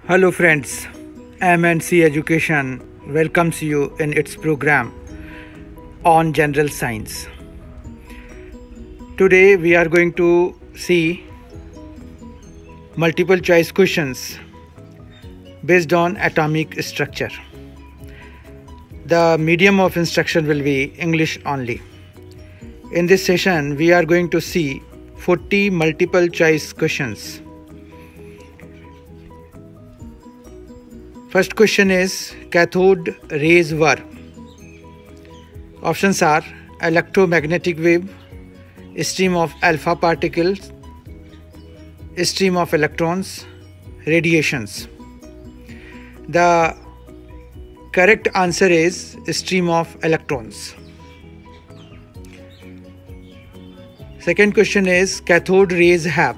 Hello friends, MNC Education welcomes you in its program on general science. Today we are going to see multiple choice questions based on atomic structure. The medium of instruction will be English only. In this session we are going to see 40 multiple choice questions. First question is cathode rays were. Options are electromagnetic wave, stream of alpha particles, stream of electrons, radiations. The correct answer is stream of electrons. Second question is cathode rays have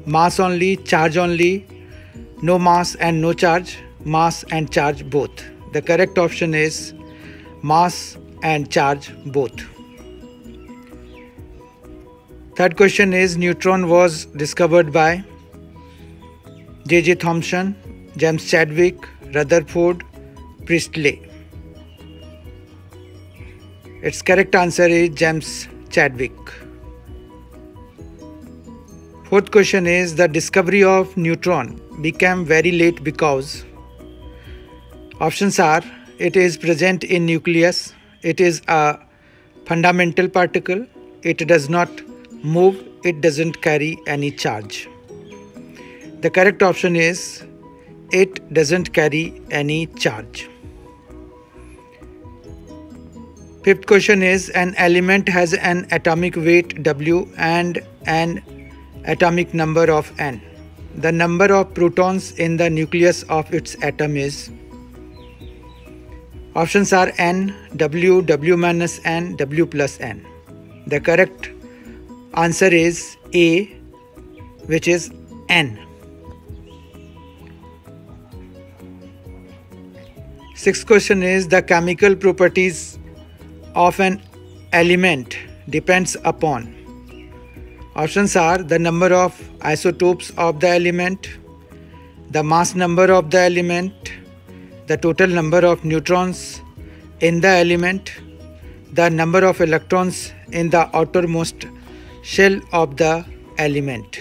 mass only, charge only, no mass and no charge, mass and charge both. The correct option is mass and charge both. Third question is neutron was discovered by J.J. Thomson, James Chadwick, Rutherford, Priestley. Its correct answer is James Chadwick. Fourth question is the discovery of neutron became very late because. Options are it is present in nucleus, it is a fundamental particle, it does not move, it doesn't carry any charge. The correct option is it doesn't carry any charge. Fifth question is an element has an atomic weight W and an atomic number of N. The number of protons in the nucleus of its atom is. Options are N, W, W minus N, W plus N. The correct answer is A, which is N. Sixth question is the chemical properties of an element depends upon. Options are the number of isotopes of the element, the mass number of the element, the total number of neutrons in the element, the number of electrons in the outermost shell of the element.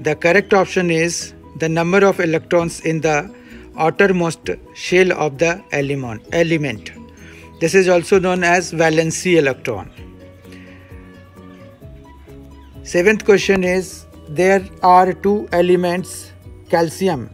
The correct option is the number of electrons in the outermost shell of the element. This is also known as valency electron. Seventh question is there are two elements, calcium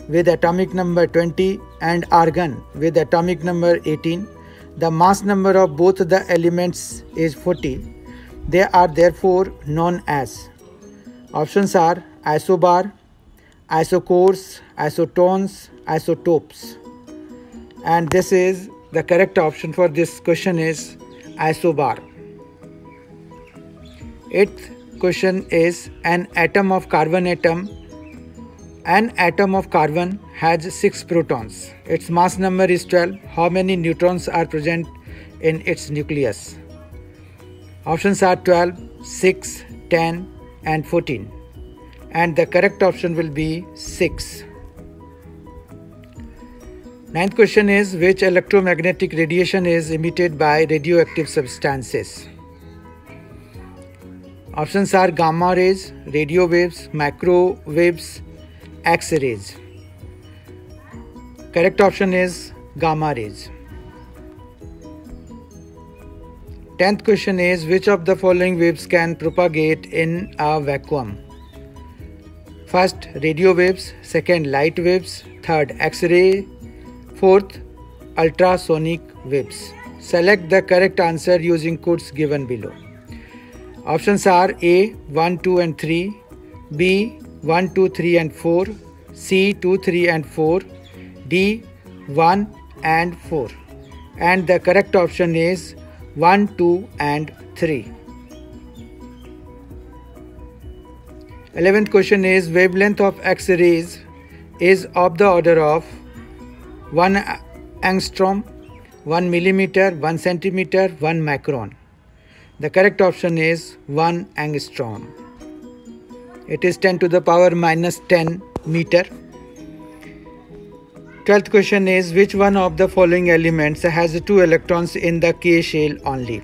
with atomic number 20 and argon with atomic number 18. The mass number of both the elements is 40. They are therefore known as. Options are isobar, isocores, isotones, isotopes. And this is the correct option for this question is isobar. Eighth question is an atom of carbon has 6 protons. Its mass number is 12. How many neutrons are present in its nucleus? Options are 12, 6, 10 and 14. And the correct option will be 6. Ninth question is which electromagnetic radiation is emitted by radioactive substances? Options are gamma rays, radio waves, microwaves, X-rays. Correct option is gamma rays. 10th question is which of the following waves can propagate in a vacuum? First, radio waves. Second, light waves. Third, X-ray. Fourth, ultrasonic waves. Select the correct answer using codes given below. Options are A 1, 2 and 3, B 1, 2, 3 and 4, C 2, 3 and 4, D 1 and 4. And the correct option is 1, 2 and 3. 11th question is wavelength of X-rays is of the order of 1 angstrom, 1 millimeter, 1 centimeter, 1 micron. The correct option is 1 angstrom. It is 10 to the power minus 10 meter. 12th question is which one of the following elements has 2 electrons in the K shell only?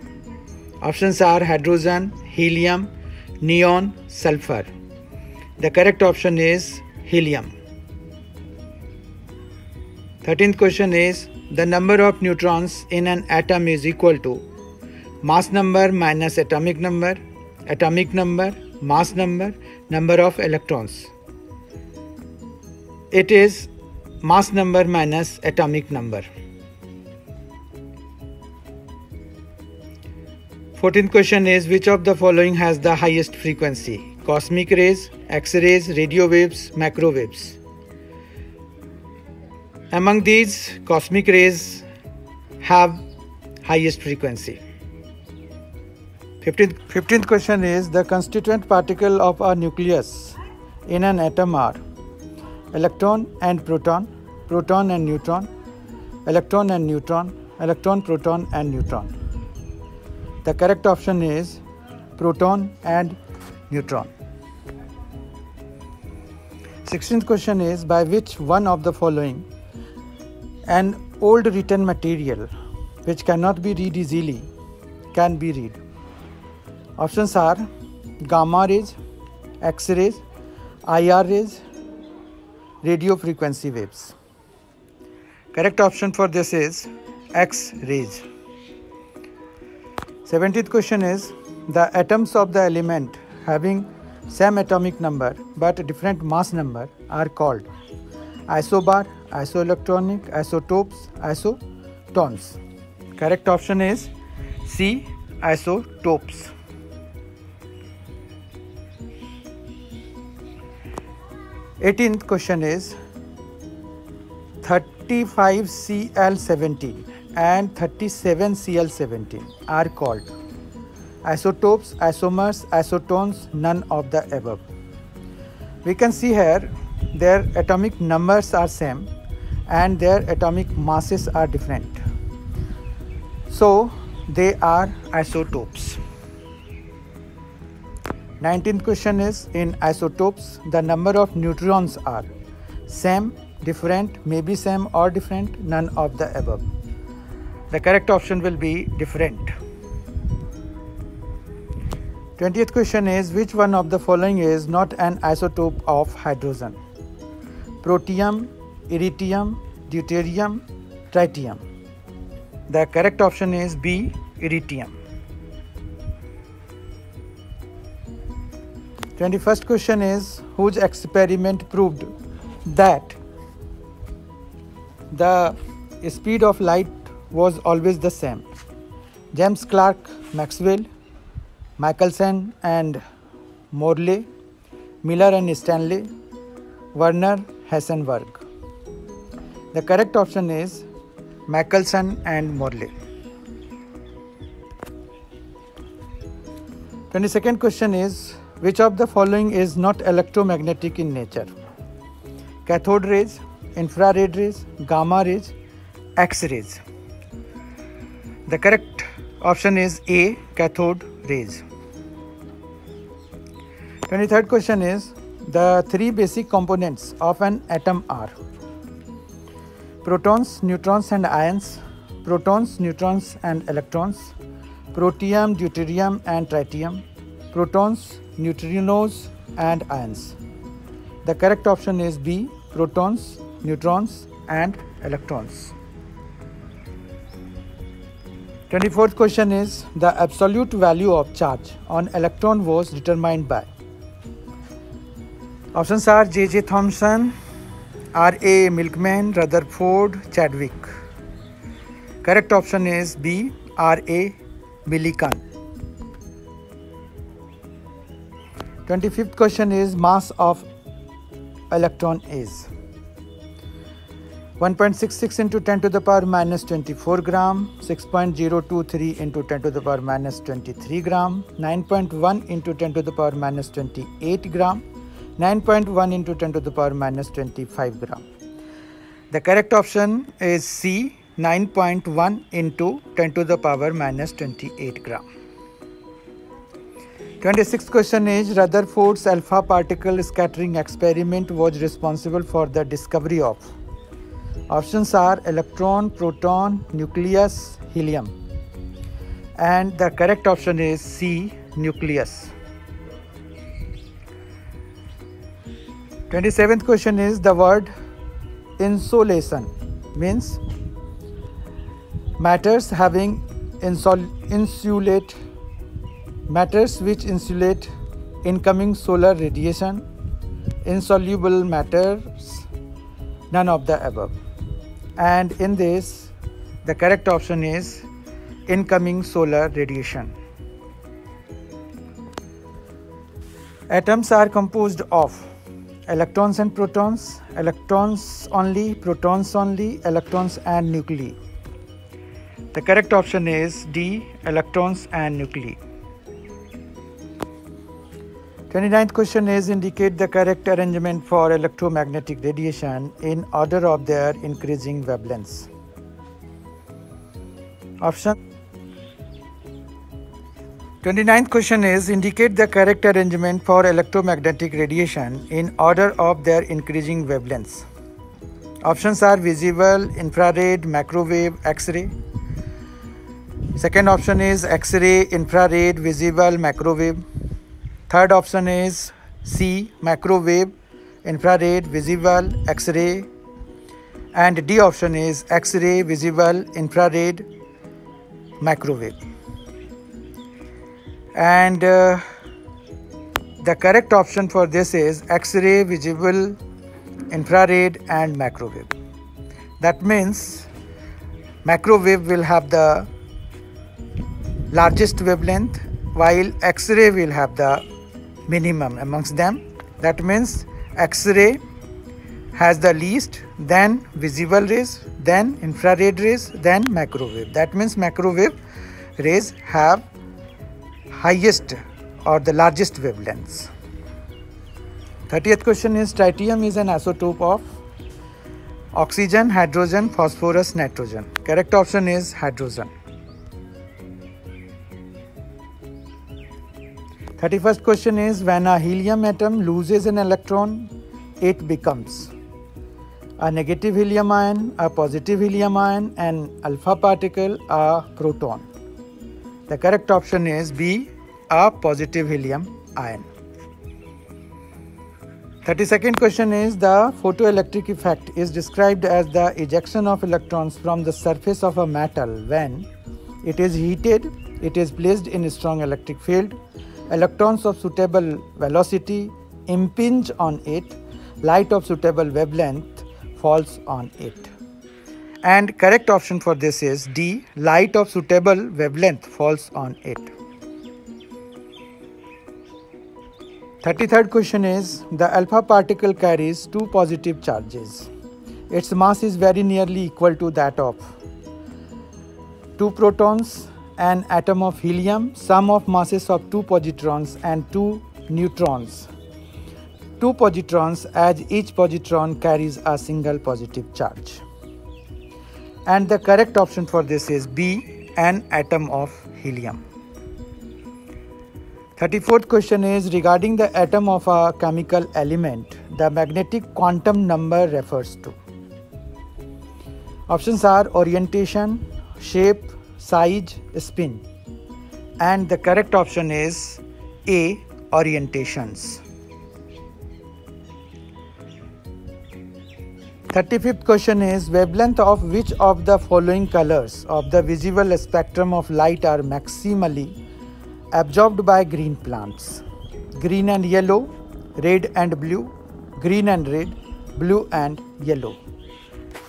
Options are hydrogen, helium, neon, sulfur. The correct option is helium. 13th question is the number of neutrons in an atom is equal to mass number minus atomic number, mass number, number of electrons. It is mass number minus atomic number. 14th question is which of the following has the highest frequency? Cosmic rays, X-rays, radio waves, microwaves. Among these, cosmic rays have highest frequency. 15th question is the constituent particle of a nucleus in an atom are electron and proton, proton and neutron, electron and neutron, electron, proton and neutron. The correct option is proton and neutron. 16th question is by which one of the following an old written material which cannot be read easily can be read? Options are gamma rays, X-rays, IR rays, radio frequency waves. Correct option for this is X-rays. 17th question is the atoms of the element having same atomic number but different mass number are called isobar, isoelectronic, isotopes, isotones. Correct option is C, isotopes. 18th question is 35Cl17 and 37Cl17 are called isotopes, isomers, isotones, none of the above. We can see here their atomic numbers are same and their atomic masses are different. So they are isotopes. 19th question is in isotopes the number of neutrons are same, different, maybe same or different, none of the above. The correct option will be different. 20th question is which one of the following is not an isotope of hydrogen? Protium, iridium, deuterium, tritium. The correct option is B, iridium. 21st question is whose experiment proved that the speed of light was always the same? James Clerk Maxwell, Michelson and Morley, Miller and Stanley, Werner Heisenberg. The correct option is Michelson and Morley. 22nd question is which of the following is not electromagnetic in nature? Cathode rays, infrared rays, gamma rays, X-rays. The correct option is A, cathode rays. 23rd question is the three basic components of an atom are protons, neutrons and ions, protons, neutrons and electrons, protium, deuterium and tritium, protons, neutrinos and ions. The correct option is B, protons, neutrons and electrons. 24th question is the absolute value of charge on electron was determined by options are J.J. Thomson, R.A. Milkman, Rutherford, Chadwick. Correct option is B, R.A. Millikan. 25th question is mass of electron is 1.66 into 10 to the power minus 24 gram, 6.023 into 10 to the power minus 23 gram, 9.1 into 10 to the power minus 28 gram, 9.1 into 10 to the power minus 25 gram. The correct option is C, 9.1 into 10 to the power minus 28 gram. 26th question is Rutherford's alpha particle scattering experiment was responsible for the discovery of Options are electron, proton, nucleus, helium. And the correct option is C, nucleus. 27th question is the word insolation means matters having insulate, matters which insulate incoming solar radiation, insoluble matters, none of the above. And in this, the correct option is incoming solar radiation. Atoms are composed of electrons and protons, electrons only, protons only, electrons and nuclei. The correct option is D, electrons and nuclei. 29th question is indicate the correct arrangement for electromagnetic radiation in order of their increasing wavelengths. Option 29th question is indicate the correct arrangement for electromagnetic radiation in order of their increasing wavelengths. Options are visible, infrared, microwave, X-ray. Second option is X-ray, infrared, visible, microwave. Third option is C, microwave, infrared, visible, X-ray. And D option is X-ray, visible, infrared, microwave. And the correct option for this is X-ray, visible, infrared and microwave. That means microwave will have the largest wavelength while X-ray will have the minimum amongst them. That means X-ray has the least, then visible rays, then infrared rays, then microwave. That means microwave rays have highest or the largest wavelengths. 30th question is tritium is an isotope of oxygen, hydrogen, phosphorus, nitrogen. Correct option is hydrogen. 31st question is when a helium atom loses an electron, it becomes a negative helium ion, a positive helium ion, an alpha particle, a proton. The correct option is B, a positive helium ion. 32nd question is the photoelectric effect is described as the ejection of electrons from the surface of a metal when it is heated, it is placed in a strong electric field, electrons of suitable velocity impinge on it, light of suitable wavelength falls on it. And correct option for this is D, light of suitable wavelength falls on it. 33rd question is the alpha particle carries two positive charges. Its mass is very nearly equal to that of two protons, an atom of helium, sum of masses of two positrons and two neutrons. Two positrons as each positron carries a single positive charge. And the correct option for this is B, an atom of helium. 34th question is regarding the atom of a chemical element, the magnetic quantum number refers to. Options are orientation, shape, size, spin. And the correct option is A, orientations. 35th question is wavelength of which of the following colors of the visible spectrum of light are maximally absorbed by green plants? Green and yellow, red and blue, green and red, blue and yellow.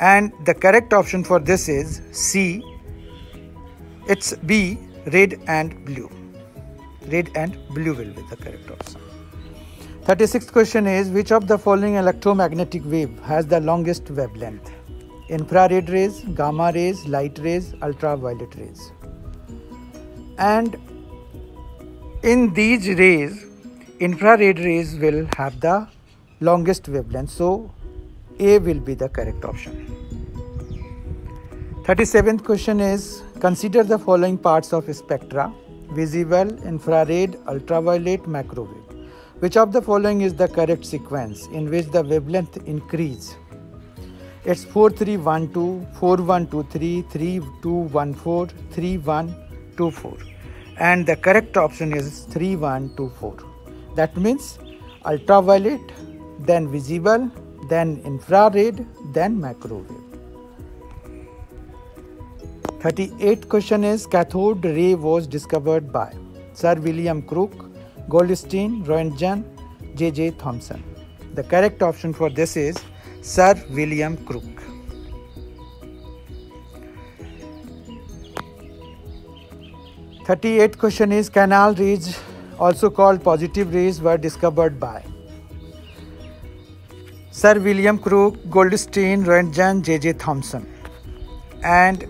And the correct option for this is C, it's B, red and blue. Red and blue will be the correct option. 36th question is which of the following electromagnetic wave has the longest wavelength? Infrared rays, gamma rays, light rays, ultraviolet rays. And in these rays, infrared rays will have the longest wavelength. So A will be the correct option. 37th question is consider the following parts of spectra: visible, infrared, ultraviolet, microwave. Which of the following is the correct sequence in which the wavelength increase It's 4312, 4123, 3214, 3124. And the correct option is 3124. That means ultraviolet, then visible, then infrared, then microwave. 38th question is cathode ray was discovered by Sir William Crook, Goldstein, Roentgen, J.J. Thomson. The correct option for this is Sir William Crook. 38th question is canal rays, also called positive rays, were discovered by Sir William Crook, Goldstein, Roentgen, J.J. Thomson. And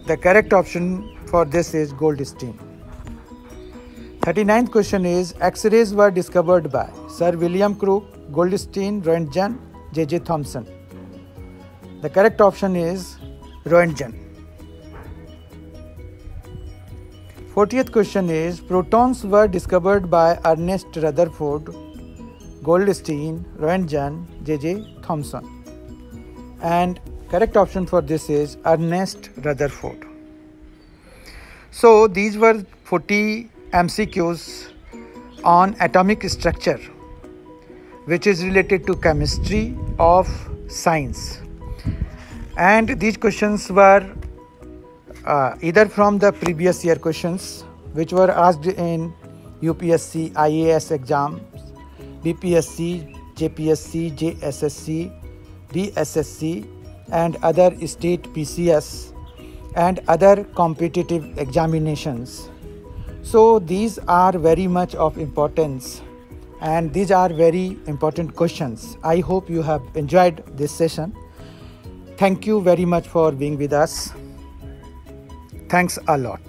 the correct option for this is Goldstein. 39th question is X-rays were discovered by Sir William Crook, Goldstein, Roentgen, J.J. Thomson. The correct option is Roentgen. 40th question is protons were discovered by Ernest Rutherford, Goldstein, Roentgen, J.J. Thomson. And correct option for this is Ernest Rutherford. So these were 40 MCQs on atomic structure, which is related to chemistry of science. And these questions were either from the previous year questions, which were asked in UPSC, IAS exams, BPSC, JPSC, JSSC, DSSC, and other state PCS and other competitive examinations. So these are very much of importance and these are very important questions. I hope you have enjoyed this session. Thank you very much for being with us. Thanks a lot.